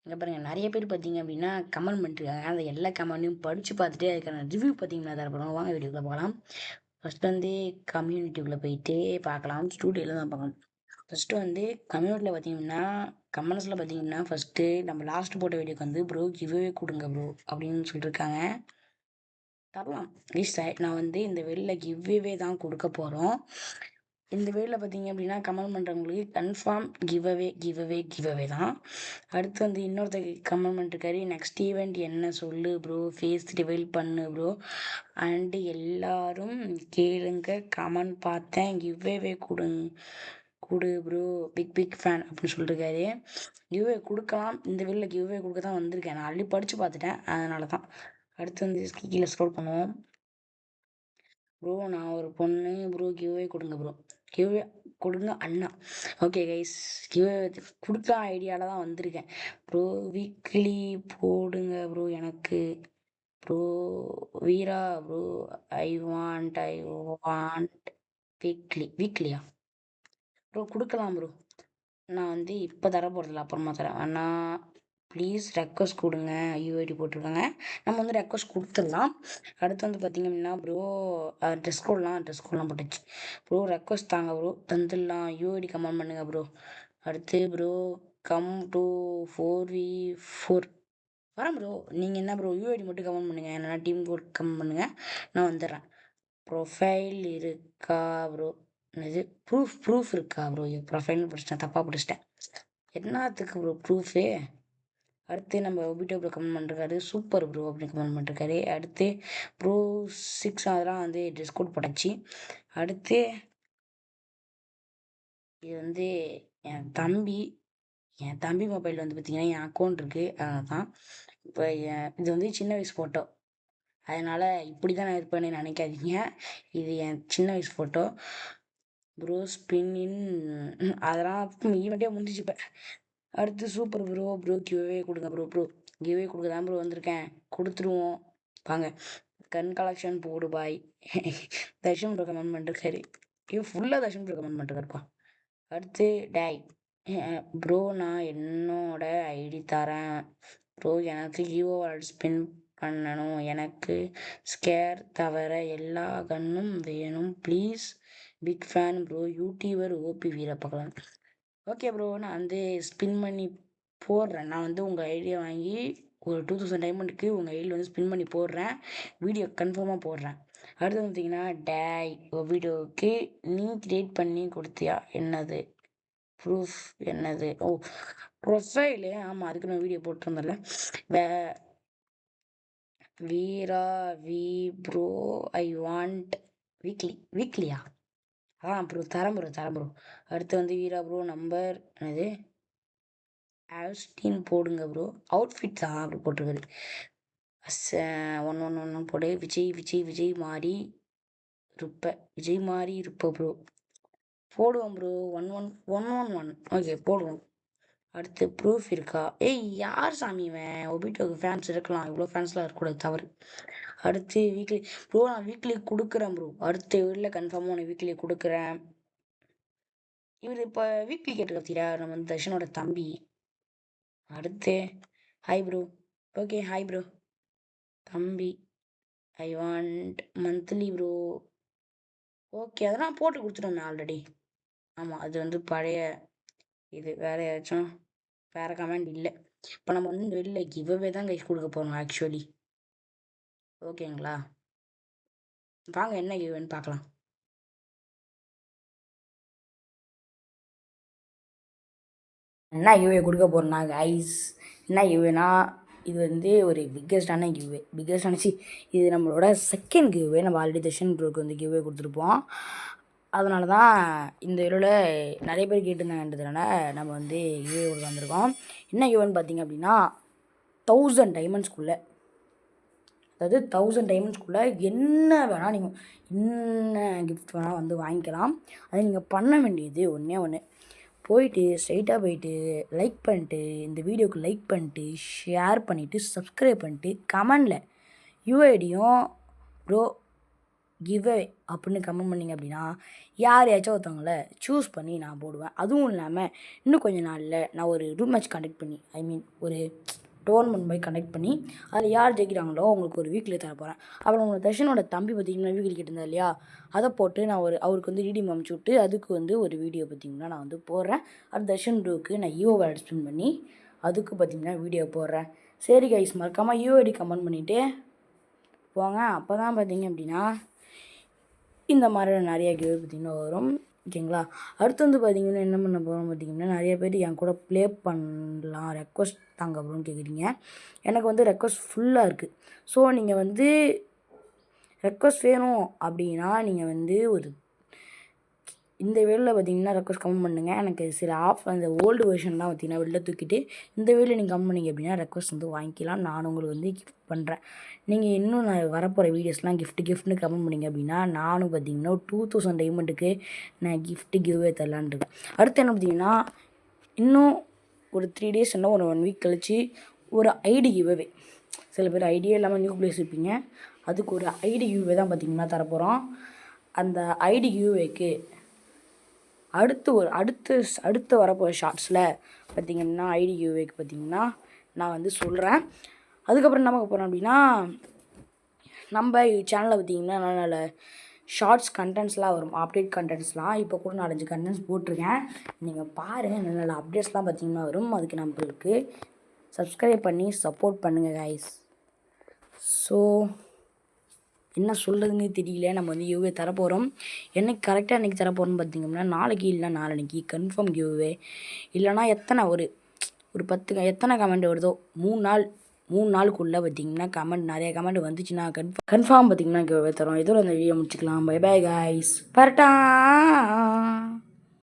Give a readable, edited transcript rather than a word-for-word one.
இங்க பாருங்க நெறைய பேர் பார்த்தீங்க அப்படின்னா, கமெண்ட் பண்ணிட்டுருக்காங்க. அந்த எல்லா கமெண்ட்டையும் படிச்சு பார்த்துட்டு அதுக்கான ரிவ்யூ பார்த்தீங்கன்னா தரப்போறோம். வாங்க வீடியோக்குள்ள போகலாம். ஃபர்ஸ்ட் வந்து கம்யூனிட்டிக்குள்ள போயிட்டு பார்க்கலாம். ஸ்டூடியோல தான் பார்க்கணும். ஃபர்ஸ்ட்டு வந்து கம்யூனிட்டில பார்த்தீங்கன்னா, கமெண்ட்ஸ்ல பார்த்தீங்கன்னா, ஃபர்ஸ்ட்டு நம்ம லாஸ்ட் போட்ட வீடியோக்கு வந்து ப்ரோ கிவ்அவே குடுங்க ப்ரோ அப்படின்னு சொல்லியிருக்காங்க. தரலாம். நான் வந்து இந்த வெளில கிவ்அவே தான் குடுக்க போறோம். இந்த வீடியோல பார்த்தீங்க அப்படின்னா, கமெண்ட் பண்ணுறவங்களுக்கு கன்ஃபார்ம் கிவ் அவே தான். அடுத்து வந்து இன்னொருத்தர் கமெண்ட் பண்ணிருக்காரு, நெக்ஸ்ட் ஈவெண்ட் என்ன சொல்லு ப்ரோ, ஃபேஸ் ரிவீல் பண்ணு ப்ரோ அண்டு எல்லாரும் கேளுங்க கமெண்ட் பார்த்தேன் கிவ்அவே குடு ப்ரோ பிக் பிக் ஃபேன் அப்படின்னு சொல்லியிருக்காரு. கிவ்அவே கொடுக்கலாம். இந்த வீடியோல கிவ்அவே கொடுக்க தான் வந்திருக்கேன். நான் ஆல்ரெடி படித்து பார்த்துட்டேன், அதனால தான். அடுத்து வந்து கீழே ஸ்க்ரோல் பண்ணுவோம். ப்ரோ நான் ஒரு பொண்ணு ப்ரோ கிவ்அவே கொடுங்க ப்ரோ. கிவ்அவே கொடுங்க அண்ணா. ஓகே கைஸ், கிவ்அவே கொடுக்க ஐடியாவில் தான் வந்திருக்கேன். ப்ரோ வீக்லி போடுங்க ப்ரோ எனக்கு. Bro Veera bro I want வீக்லியா ப்ரோ கொடுக்கலாம் ப்ரோ. நான் வந்து இப்போ தர போகிறதில்ல, அப்புறமா தரேன். அண்ணா ப்ளீஸ் ரெக்வஸ்ட் கொடுங்க, யூஐடி போட்டிருக்காங்க. நம்ம வந்து ரெக்வஸ்ட் கொடுத்துடலாம். அடுத்து வந்து பார்த்திங்க அப்படின்னா ப்ரோ ட்ரெஸ் கோட்லாம் போட்டுச்சு. ப்ரோ ரெக்வஸ்ட் தாங்க ப்ரோ, தந்துடலாம். யூஐடி கமெண்ட் பண்ணுங்கள் ப்ரோ. அடுத்து ப்ரோ கம் டு 4v4 வரேன் ப்ரோ. நீங்கள் என்ன ப்ரோ யூஐடி மட்டும் கமெண்ட் பண்ணுங்கள், என்னென்னா டீம் கோட் கமெண்ட் பண்ணுங்கள், நான் வந்துடுறேன். ப்ரொஃபைல் இருக்கா ப்ரோ? இது ப்ரூஃப் இருக்கா ப்ரோ? ப்ரொஃபைல்னு படிச்சிட்டேன், தப்பாக படிச்சிட்டேன். என்னத்துக்கு ப்ரோ ப்ரூஃபு? அடுத்து நம்ம ஒபிட்டோ ப்ரோ கமெண்ட் பண்ணிருக்காரு, சூப்பர் ப்ரோ அப்படின்னு கமெண்ட் பண்ணிருக்காரு. அடுத்து ப்ரோ 6 அதெல்லாம் வந்து ட்ரெஸ் கோட் போட்டாச்சு. அடுத்து இது வந்து என் தம்பி மொபைல் வந்து பார்த்திங்கன்னா என் அக்கௌண்ட் இருக்குது, அதனால தான். இப்போ இது வந்து சின்ன வயசு ஃபோட்டோ, அதனால் இப்படி தான் நான் இருப்பேன்னு நினைக்காதீங்க. இது என் சின்ன வயசு ஃபோட்டோ. ப்ரோ ஸ்பின்னின் அதெல்லாம் ஈவெண்ட்டே முடிஞ்சிச்சு இப்போ. அடுத்து சூப்பர் ப்ரோ கிவ்அவே கொடுங்க ப்ரோ கிவ்அவே கொடுக்க தான் ப்ரோ வந்திருக்கேன், கொடுத்துருவோம் வாங்க. கன் கலெக்ஷன் போடு பாய். தர்ஷன் ப்ரோ கமெண்ட் பண்ணிருக்காரு. ஃபுல்லாக தர்ஷன் ப்ரோ கமெண்ட் பண்ணிருக்காருப்பா. அடுத்து டேய் ப்ரோ நான் என்னோட ஐடி தரேன் ப்ரோ, எனக்கு ஈவோ வாலெட் ஸ்பின் பண்ணணும், எனக்கு ஸ்கேர் தவிர எல்லா கன்னும் வேணும் please, big fan bro, YouTuber OP Veerapagalan. Okay bro, நான் வந்து ஸ்பின் பண்ணி போடுறேன். நான் வந்து உங்கள் ஐடியா வாங்கி ஒரு 2000 டைமண்டுக்கு உங்கள் ஐடியில் வந்து ஸ்பின் பண்ணி போடுறேன், வீடியோ கன்ஃபார்மாக போடுறேன். அடுத்து பார்த்தீங்கன்னா டேய் வீடியோவுக்கு நீ கிரியேட் பண்ணி கொடுத்தியா, என்னது ப்ரூஃப், என்னது ஓ ப்ரொஃபைலு, ஆமாம் அதுக்கு நான் வீடியோ போட்டிருந்தேன்ல. வே வீரா வி ப்ரோ ஐ வாண்ட் வீக்லியா ப்ரோ தரேன் ப்ரோ. அடுத்து வந்து வீரா ப்ரோ நம்பர் என்னது ஆல்ஸ்டீன் போடுங்க ப்ரோ. அவுட்ஃபிட் தான் அப்படி போட்டிருக்காரு. 111 போடு. விஜய் மாறி இருப்ப ப்ரோ. போடுவோம் ப்ரோ. 111 ஓகே போடுவோம். அடுத்து ப்ரூஃப் இருக்கா? ஏய் யார் சாமி இவன்? ஒபிட்டோக்கு ஃபேன்ஸ் இருக்கலாம், இவ்வளோ ஃபேன்ஸ்லாம் இருக்கக்கூடாது, தவறு. அடுத்து வீக்லி ப்ரோ, நான் வீக்லி கொடுக்குறேன் ப்ரோ. அடுத்த வீட்டில் கன்ஃபார்மாக உனக்கு வீக்லி கொடுக்குறேன். இவர் இப்போ வீக்லி கேட்டுருக்கீரா, நம்ம வந்து தர்ஷனோட தம்பி. அடுத்து hi bro. Okay hi bro. தம்பி I want monthly bro. Okay அதெல்லாம் போட்டு கொடுத்துட்டோமே ஆல்ரெடி. ஆமாம் அது வந்து பழைய இது, வேறு ஏதாச்சும் வேறு கமெண்ட் இல்லை. இப்போ நம்ம வந்து வெளில கிவ்அவே தான் கைஸ் கொடுக்க போகிறோம் ஆக்சுவலி. ஓகேங்களா, வாங்க என்ன கிவ்அவேன்னு பார்க்கலாம். என்ன கிவ்அவே கொடுக்க போகிறோம்னா கைஸ், என்ன கிவ்அவேனா இது வந்து ஒரு பிக்கெஸ்டான இது நம்மளோட செகண்ட் கிவ்அவே. நம்ம ஆல்ரெடி தர்ஷன் ப்ரோக்கு வந்து கிவ்அவே கொடுத்துருப்போம், அதனால தான் இந்த வீடியோவில் நிறைய பேர் கேட்டிருந்தாங்கன்றதுனால நம்ம வந்து கிவ்அவே கொடுக்க வந்திருக்கோம். என்ன கிவ்அவேன்னு பார்த்தீங்க அப்படின்னா 1000 டைமண்ட்ஸ்குள்ளே, அதாவது 1000 டைமண்ட்ஸ்குள்ளே என்ன வேணால் நீங்கள் என்ன கிஃப்ட் வேணால் வந்து வாங்கிக்கலாம். அதை நீங்கள் பண்ண வேண்டியது ஒன்றே ஒன்று, போயிட்டு ஸ்ட்ரைட்டாக போயிட்டு லைக் பண்ணிட்டு, இந்த வீடியோவுக்கு லைக் பண்ணிட்டு, ஷேர் பண்ணிவிட்டு, சப்ஸ்கிரைப் பண்ணிட்டு, கமெண்டில் யூஐடியும் ப்ரோ கிவ்அவே அப்படின்னு கமெண்ட் பண்ணிங்க அப்படின்னா யாரையாச்சும் ஒருத்தவங்கள சூஸ் பண்ணி நான் போடுவேன். அதுவும் இல்லாமல் இன்னும் கொஞ்சம் நாளில் நான் ஒரு ரூம் மேட்ச் கண்டக்ட் பண்ணி ஒரு டோர்னமெண்ட் போய் கண்டக்ட் பண்ணி அதில் யார் ஜெயிக்கிறாங்களோ அவங்களுக்கு ஒரு வீக்லி தர போகிறேன். அப்புறம் உங்கள் தர்ஷனோட தம்பி பார்த்திங்கன்னா வீக்லி கேட்டிருந்தா இல்லையா, அதை போட்டு நான் அவருக்கு வந்து ரீடிங் அமுச்சு விட்டு அதுக்கு வந்து ஒரு வீடியோ பார்த்திங்கன்னா நான் வந்து போடுறேன். அது தர்ஷன் ப்ரோவுக்கு நான் ஈஓவை எக்ஸ்பிளைன் பண்ணி அதுக்கு பார்த்திங்கன்னா வீடியோ போடுறேன். சரி கைஸ், மறக்காமல் யூஐடி கமெண்ட் பண்ணிவிட்டு போங்க. அப்போ தான் பார்த்திங்க அப்படின்னா இந்த மாதிரி நிறைய கிவ்வே பார்த்திங்கன்னா வரும். ஓகேங்களா? அடுத்து வந்து பார்த்திங்கன்னா என்ன பண்ண போகிறோம் பார்த்திங்கன்னா, நிறைய பேர் என் கூட ப்ளே பண்ணலாம், ரெக்வஸ்ட் தாங்க அப்படின்னு கேட்குறீங்க. எனக்கு வந்து ரெக்வஸ்ட் ஃபுல்லாக இருக்குது. ஸோ நீங்கள் வந்து ரெக்வஸ்ட் வேணும் அப்படின்னா நீங்கள் வந்து இந்த வேலையில் பார்த்திங்கன்னா ரெக்வஸ்ட் கமெண்ட் பண்ணுங்கள். எனக்கு சில அந்த ஓல்டு வெர்ஷன்லாம் பார்த்திங்கன்னா வெளில தூக்கிட்டு இந்த வேலையில் நீங்கள் கமெண்ட் பண்ணிங்க அப்படின்னா ரெக்வஸ்ட் வந்து வாங்கிக்கலாம். நான் உங்களுக்கு வந்து கிஃப்ட் பண்ணுறேன். நீங்கள் இன்னும் நான் வரப்போகிற வீடியோஸ்லாம் கிஃப்ட்னு கமெண்ட் பண்ணிங்க அப்படின்னா நானும் பார்த்திங்கன்னா 2000 டைமண்டுக்கு நான் கிவ்வே தரலான்னு இருக்கேன். அடுத்து என்ன பார்த்திங்கன்னா இன்னும் ஒரு 3 டேஸ் இன்னும் ஒரு 1 வீக் கழித்து ஒரு ஐடி கிவ்வே. சில பேர் ஐடியே இல்லாமல் நியூ பிளேஸ் இருப்பீங்க, அதுக்கு ஒரு ஐடி கிவ்வே தான் பார்த்திங்கன்னா தரப்போகிறோம். அந்த ஐடி கிவ்வேக்கு அடுத்து வரப்போகிற ஷார்ட்ஸில் பார்த்திங்கன்னா ஐடி கிவ்வேக்கு பார்த்திங்கன்னா நான் வந்து சொல்கிறேன். அதுக்கப்புறம் என்ன பார்க்க போகிறோம் அப்படின்னா நம்ம சேனலில் பார்த்திங்கன்னா நல்ல ஷார்ட்ஸ் கண்டென்ட்ஸ்லாம் வரும், அப்டேட் கண்டென்ட்ஸ்லாம். இப்போ கூட 4-5 கண்டென்ட்ஸ் போட்டிருக்கேன், நீங்கள் பாருங்கள். நல்ல அப்டேட்ஸ்லாம் பார்த்திங்கன்னா வரும். அதுக்கு நம்மளுக்கு சப்ஸ்கிரைப் பண்ணி சப்போர்ட் பண்ணுங்கள் கைஸ். ஸோ என்ன சொல்கிறதுன்னு தெரியல. நம்ம வந்து கிவ்வே தரப்போகிறோம். என்னைக்கு கரெக்டாக அன்றைக்கி தரப்போகிறோம்னு பார்த்திங்கன்னா நாளைக்கு இல்லைனா நாளன்னைக்கு கன்ஃபார்ம் கிவ்வே. இல்லைனா ஒரு 10 எத்தனை கமெண்ட் வருதோ 3 நாளுக்குள்ளே பார்த்திங்கன்னா நிறைய கமெண்ட் வந்துச்சுன்னா கன்ஃபார்ம் பார்த்திங்கன்னா கிவ்வே தரோம். இதோட அந்த வீடியோ முடிச்சுக்கலாம். Bye bye guys, parotta.